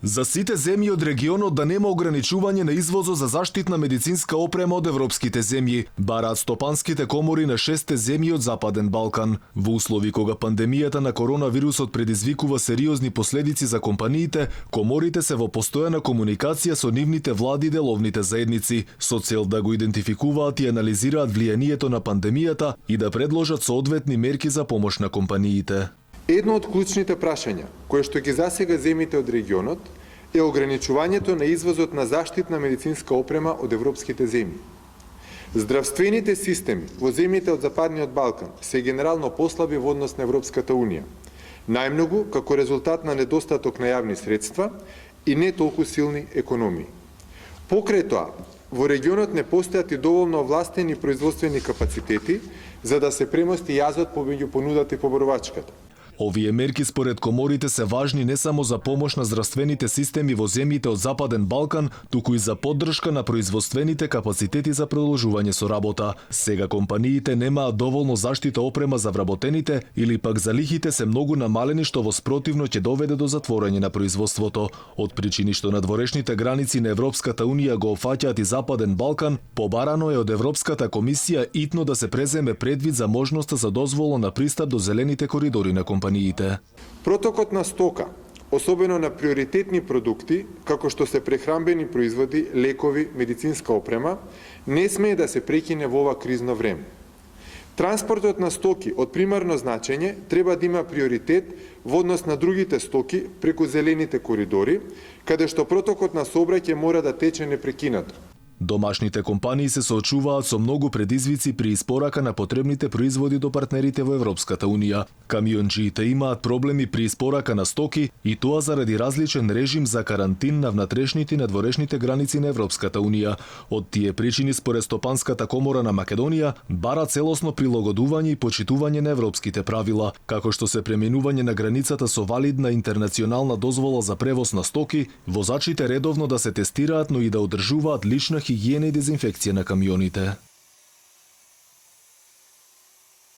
За сите земји од регионот да нема ограничување на извозот за заштитна медицинска опрема од европските земји, бараат стопанските комори на 6 земји од Западен Балкан. Во услови кога пандемијата на коронавирусот предизвикува сериозни последици за компаниите, коморите се во постојана комуникација со нивните влади и деловните заедници, со цел да го идентификуваат и анализираат влијанието на пандемијата и да предложат соодветни мерки за помош на компаниите. Едно од клучните прашања, кое што ги засега земјите од регионот, е ограничувањето на извозот на заштитна медицинска опрема од европските земји. Здравствените системи во земјите од Западниот Балкан се генерално послаби во однос на Европската Унија, најмногу како резултат на недостаток на јавни средства и не толку силни економии. Покрај тоа, во регионот не постојат и доволно овластени производствени капацитети за да се премости јазот помеѓу понудата и побарувачката. Овие мерки според коморите се важни не само за помош на здравствените системи во земјите од Западен Балкан, туку и за поддршка на производствените капацитети за продолжување со работа. Сега компаниите немаат доволно заштита опрема за вработените или пак залихите се многу намалени што воспротивно ќе доведе до затворање на производството. Од причини што надворешните граници на Европската Унија го опфаќаат и Западен Балкан, побарано е од Европската комисија итно да се преземе предвид за можноста за дозвола на пристап до зелените коридори на компаниите. Протокот на стока, особено на приоритетни продукти, како што се прехранбени производи, лекови, медицинска опрема, не смее да се прекине во ова кризно време. Транспортот на стоки од примарно значење треба да има приоритет во однос на другите стоки преку зелените коридори, каде што протокот на сообраќај мора да тече непрекинато. Домашните компании се соочуваат со многу предизвици при испорака на потребните производи до партнерите во Европската Унија. Камионџиите имаат проблеми при испорака на стоки и тоа заради различен режим за карантин на внатрешните и надворешните граници на Европската Унија. Од тие причини според Стопанската комора на Македонија бара целосно прилагодување и почитување на европските правила, како што се преминување на границата со валидна интернационална дозвола за превоз на стоки, возачите редовно да се тестираат, но и да одржуваат лична хигиена и дезинфекција на камионите.